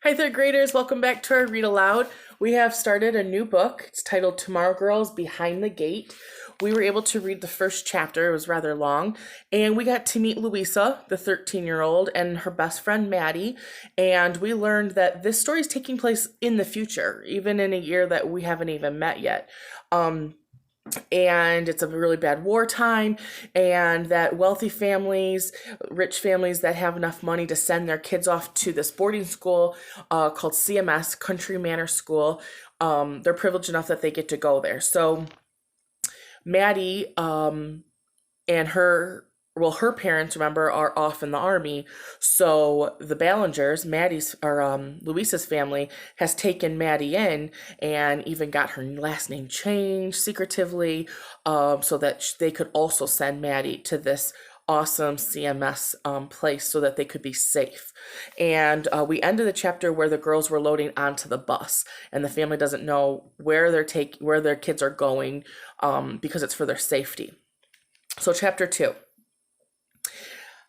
Hi, third graders. Welcome back to our Read Aloud. We have started a new book. It's titled Tomorrow Girls Behind the Gate. We were able to read the first chapter. It was rather long. And we got to meet Louisa, the 13-year-old, and her best friend, Maddie. And we learned that this story is taking place in the future, even in a year that we haven't even met yet. And it's a really bad wartime, and that wealthy families, rich families that have enough money to send their kids off to this boarding school called CMS, Country Manor School, they're privileged enough that they get to go there. So Maddie and her parents, remember, are off in the army. So the Ballingers, Louisa's family, has taken Maddie in and even got her last name changed secretively, so that they could also send Maddie to this awesome CMS place so that they could be safe. And we ended the chapter where the girls were loading onto the bus, and the family doesn't know where their kids are going, because it's for their safety. So chapter 2.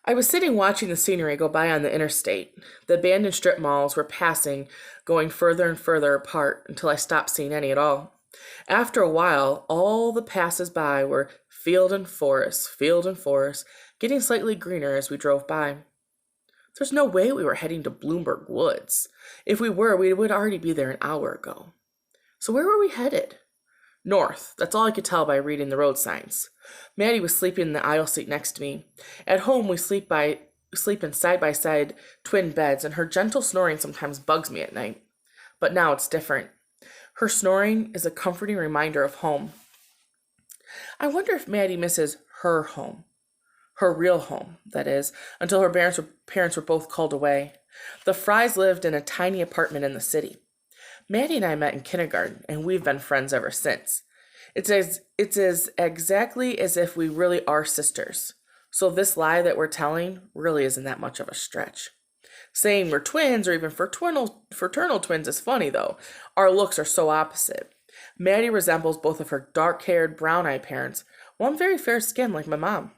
I was sitting watching the scenery go by on the interstate. The abandoned strip malls were passing, going further and further apart until I stopped seeing any at all. After a while, all the passers-by were field and forest, getting slightly greener as we drove by. There's no way we were heading to Bloomberg Woods. If we were, we would already be there an hour ago. So where were we headed? North. That's all I could tell by reading the road signs. Maddie was sleeping in the aisle seat next to me. At home, we sleep in side-by-side twin beds, and her gentle snoring sometimes bugs me at night. But now it's different. Her snoring is a comforting reminder of home. I wonder if Maddie misses her home. Her real home, that is, until her parents were both called away. The Frys lived in a tiny apartment in the city. Maddie and I met in kindergarten, and we've been friends ever since. It's as exactly as if we really are sisters. So this lie that we're telling really isn't that much of a stretch. Saying we're twins or even fraternal twins is funny, though. Our looks are so opposite. Maddie resembles both of her dark-haired, brown-eyed parents, one very fair skin like my mom.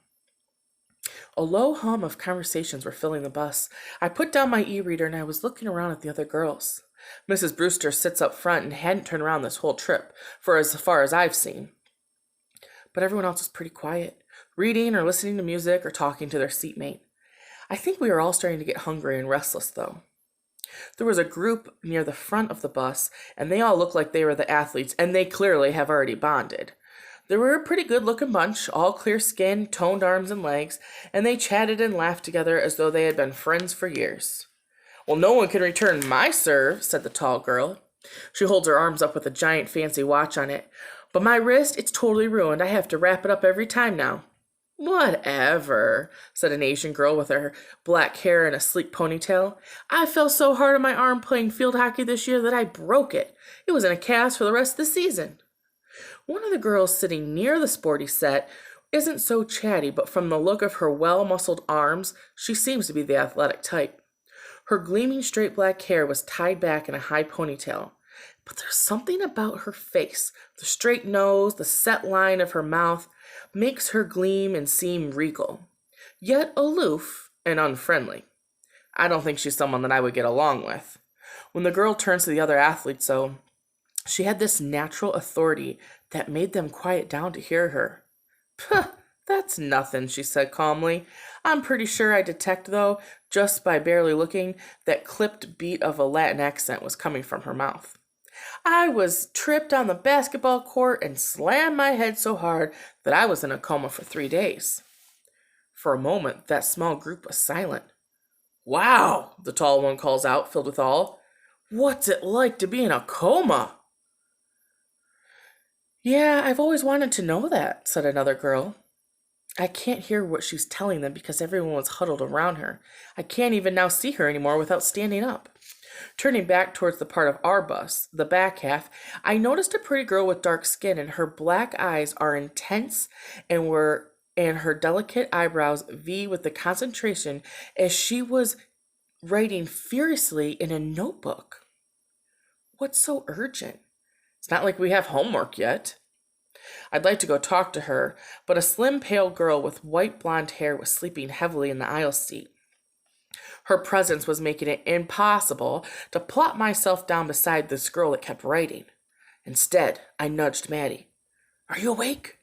A low hum of conversations were filling the bus. I put down my e-reader and I was looking around at the other girls. Mrs. Brewster sits up front and hadn't turned around this whole trip, for as far as I've seen. But everyone else was pretty quiet, reading or listening to music or talking to their seatmate. I think we were all starting to get hungry and restless, though. There was a group near the front of the bus, and they all looked like they were the athletes, and they clearly have already bonded. They were a pretty good-looking bunch, all clear skin, toned arms and legs, and they chatted and laughed together as though they had been friends for years. Well, no one can return my serve, said the tall girl. She holds her arms up with a giant fancy watch on it. But my wrist, it's totally ruined. I have to wrap it up every time now. Whatever, said an Asian girl with her black hair and a sleek ponytail. I fell so hard on my arm playing field hockey this year that I broke it. It was in a cast for the rest of the season. One of the girls sitting near the sporty set isn't so chatty, but from the look of her well-muscled arms, she seems to be the athletic type. Her gleaming straight black hair was tied back in a high ponytail. But there's something about her face, the straight nose, the set line of her mouth, makes her gleam and seem regal, yet aloof and unfriendly. I don't think she's someone that I would get along with. When the girl turns to the other athletes, though, she had this natural authority that made them quiet down to hear her. Puh, that's nothing, she said calmly. I'm pretty sure I detect, though, just by barely looking, that clipped beat of a Latin accent was coming from her mouth. I was tripped on the basketball court and slammed my head so hard that I was in a coma for 3 days. For a moment, that small group was silent. Wow, the tall one calls out, filled with awe. What's it like to be in a coma? Yeah, I've always wanted to know that, said another girl. I can't hear what she's telling them because everyone was huddled around her. I can't even now see her anymore without standing up. Turning back towards the part of our bus, the back half, I noticed a pretty girl with dark skin, and her black eyes are intense and her delicate eyebrows V with the concentration as she was writing furiously in a notebook. What's so urgent? It's not like we have homework yet. I'd like to go talk to her, but a slim, pale girl with white blonde hair was sleeping heavily in the aisle seat. Her presence was making it impossible to plop myself down beside this girl that kept writing. Instead, I nudged Maddie. Are you awake?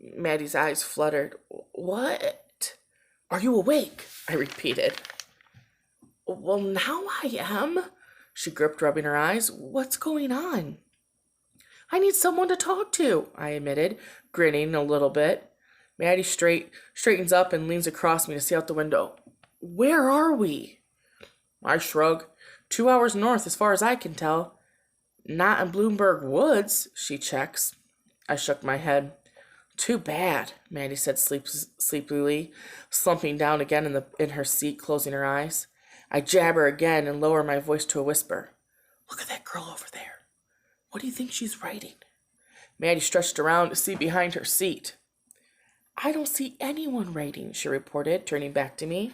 Maddie's eyes fluttered. What? Are you awake? I repeated. Well, now I am, she gripped, rubbing her eyes. What's going on? I need someone to talk to, I admitted, grinning a little bit. Maddie straightens up and leans across me to see out the window. Where are we? I shrug. 2 hours north as far as I can tell. Not in Bloomberg Woods, she checks. I shook my head. Too bad, Maddie said sleepily, slumping down again in her seat, closing her eyes. I jab her again and lower my voice to a whisper. Look at that girl over there. What do you think she's writing? Maddie stretched around to see behind her seat. I don't see anyone writing, she reported, turning back to me.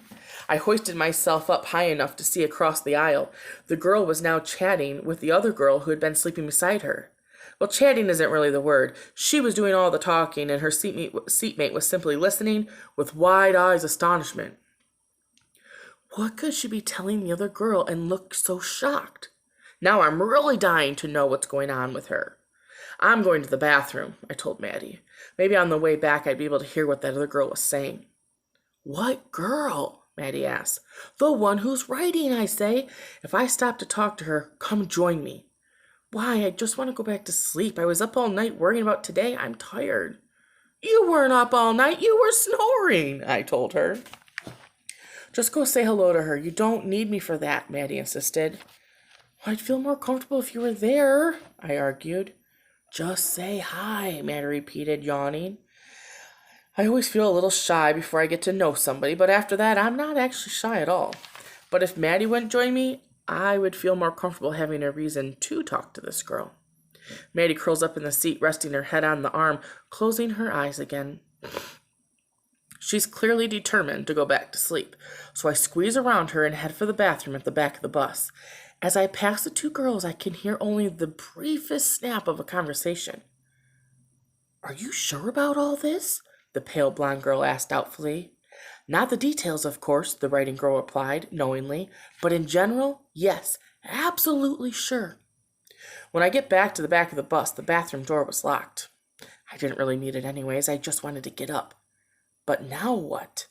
I hoisted myself up high enough to see across the aisle. The girl was now chatting with the other girl who had been sleeping beside her. Well, chatting isn't really the word. She was doing all the talking, and her seatmate was simply listening with wide eyes astonishment. What could she be telling the other girl and look so shocked? Now I'm really dying to know what's going on with her. I'm going to the bathroom, I told Maddie. Maybe on the way back I'd be able to hear what that other girl was saying. What girl? Maddie asked. The one who's writing, I say. If I stop to talk to her, come join me. Why, I just want to go back to sleep. I was up all night worrying about today. I'm tired. You weren't up all night. You were snoring, I told her. Just go say hello to her. You don't need me for that, Maddie insisted. I'd feel more comfortable if you were there, I argued. Just say hi, Maddie repeated, yawning. I always feel a little shy before I get to know somebody, but after that, I'm not actually shy at all. But if Maddie wouldn't join me, I would feel more comfortable having a reason to talk to this girl. Maddie curls up in the seat, resting her head on the arm, closing her eyes again. She's clearly determined to go back to sleep, so I squeeze around her and head for the bathroom at the back of the bus. As I pass the two girls, I can hear only the briefest snap of a conversation. Are you sure about all this? The pale blonde girl asked doubtfully. Not the details, of course, the writing girl replied, knowingly, but in general, yes, absolutely sure. When I get back to the back of the bus, the bathroom door was locked. I didn't really need it anyways, I just wanted to get up. But now what?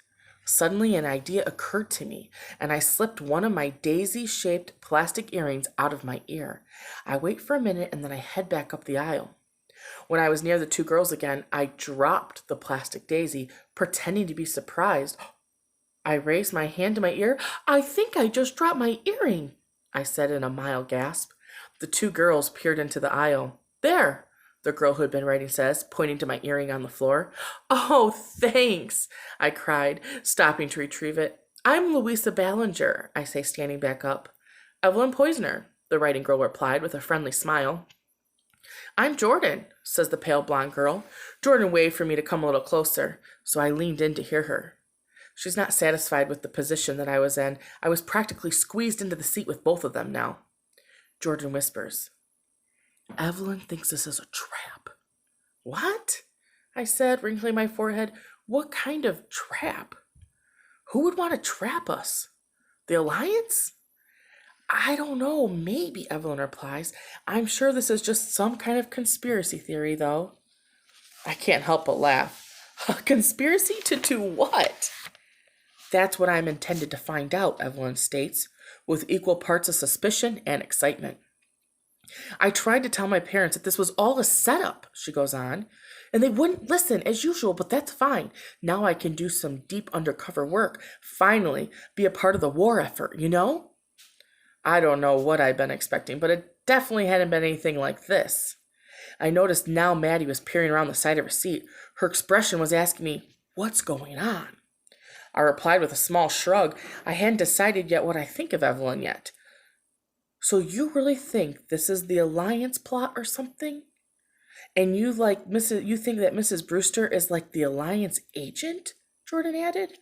Suddenly an idea occurred to me, and I slipped one of my daisy-shaped plastic earrings out of my ear. I wait for a minute, and then I head back up the aisle. When I was near the two girls again, I dropped the plastic daisy, pretending to be surprised. I raised my hand to my ear. I think I just dropped my earring, I said in a mild gasp. The two girls peered into the aisle. There, the girl who had been writing says, pointing to my earring on the floor. Oh, thanks, I cried, stopping to retrieve it. I'm Louisa Ballinger, I say, standing back up. Evelyn Poisoner, the writing girl replied with a friendly smile. I'm Jordan, says the pale blonde girl. Jordan waved for me to come a little closer, so I leaned in to hear her. She's not satisfied with the position that I was in. I was practically squeezed into the seat with both of them now. Jordan whispers, Evelyn thinks this is a trap. What? I said, wrinkling my forehead. What kind of trap? Who would want to trap us? The Alliance? I don't know, maybe, Evelyn replies. I'm sure this is just some kind of conspiracy theory, though. I can't help but laugh. A conspiracy to do what? That's what I'm intended to find out, Evelyn states, with equal parts of suspicion and excitement. I tried to tell my parents that this was all a setup, she goes on, and they wouldn't listen as usual, but that's fine. Now I can do some deep undercover work, finally be a part of the war effort, you know? I don't know what I'd been expecting, but it definitely hadn't been anything like this. I noticed now Maddie was peering around the side of her seat. Her expression was asking me, what's going on? I replied with a small shrug. I hadn't decided yet what I think of Evelyn yet. So you really think this is the Alliance plot or something? And you think that Mrs. Brewster is like the Alliance agent? Jordan added.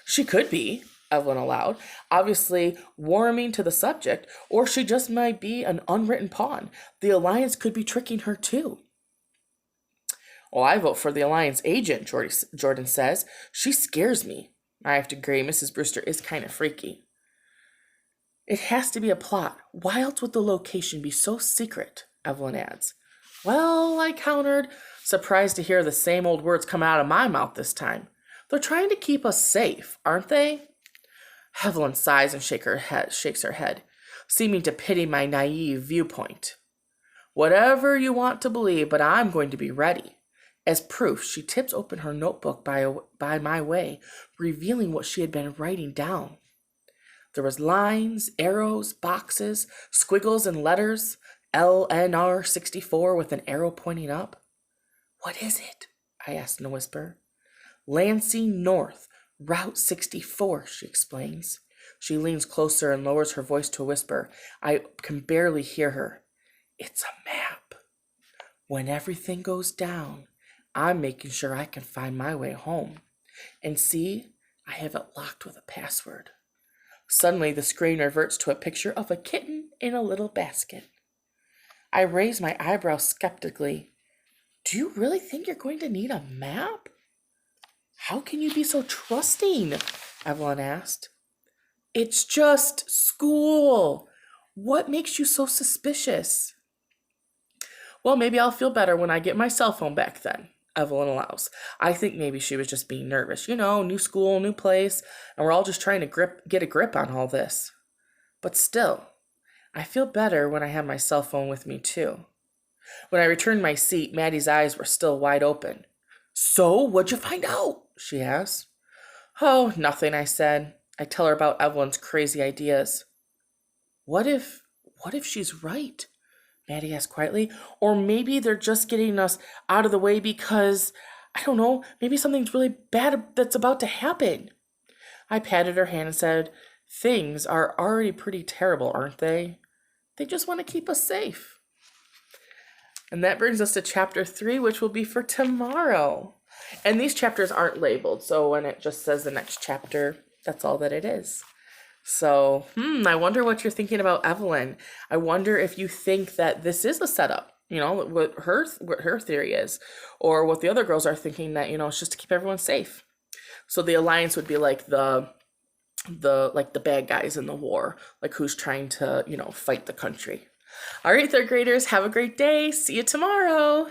She could be, Evelyn allowed, obviously warming to the subject, or she just might be an unwritten pawn. The Alliance could be tricking her too. Well, I vote for the Alliance agent, Jordan says. She scares me. I have to agree, Mrs. Brewster is kind of freaky. It has to be a plot. Why else would the location be so secret? Evelyn adds. Well, I countered, surprised to hear the same old words come out of my mouth this time. They're trying to keep us safe, aren't they? Evelyn sighs and shakes her head, seeming to pity my naive viewpoint. Whatever you want to believe, but I'm going to be ready. As proof, she tips open her notebook by my way, revealing what she had been writing down. There was lines, arrows, boxes, squiggles, and letters. LNR 64 with an arrow pointing up. What is it? I asked in a whisper. Lansing North, Route 64, she explains. She leans closer and lowers her voice to a whisper. I can barely hear her. It's a map. When everything goes down, I'm making sure I can find my way home. And see, I have it locked with a password. Suddenly, the screen reverts to a picture of a kitten in a little basket. I raise my eyebrows skeptically. Do you really think you're going to need a map? How can you be so trusting? Evelyn asked. It's just school. What makes you so suspicious? Well, maybe I'll feel better when I get my cell phone back then, Evelyn allows. I think maybe she was just being nervous. You know, new school, new place, and we're all just trying to get a grip on all this. But still, I feel better when I have my cell phone with me too. When I returned to my seat, Maddie's eyes were still wide open. So, what'd you find out? She asked. Oh, nothing, I said. I tell her about Evelyn's crazy ideas. What if she's right? Maddie asked quietly. Or maybe they're just getting us out of the way because, I don't know, maybe something's really bad that's about to happen. I patted her hand and said, things are already pretty terrible, aren't they? They just want to keep us safe. And that brings us to chapter 3, which will be for tomorrow. And these chapters aren't labeled, so when it just says the next chapter, that's all that it is. So, I wonder what you're thinking about Evelyn. I wonder if you think that this is a setup, you know, what her theory is, or what the other girls are thinking that, you know, it's just to keep everyone safe. So the alliance would be like the bad guys in the war, like who's trying to, you know, fight the country. All right, third graders, have a great day. See you tomorrow.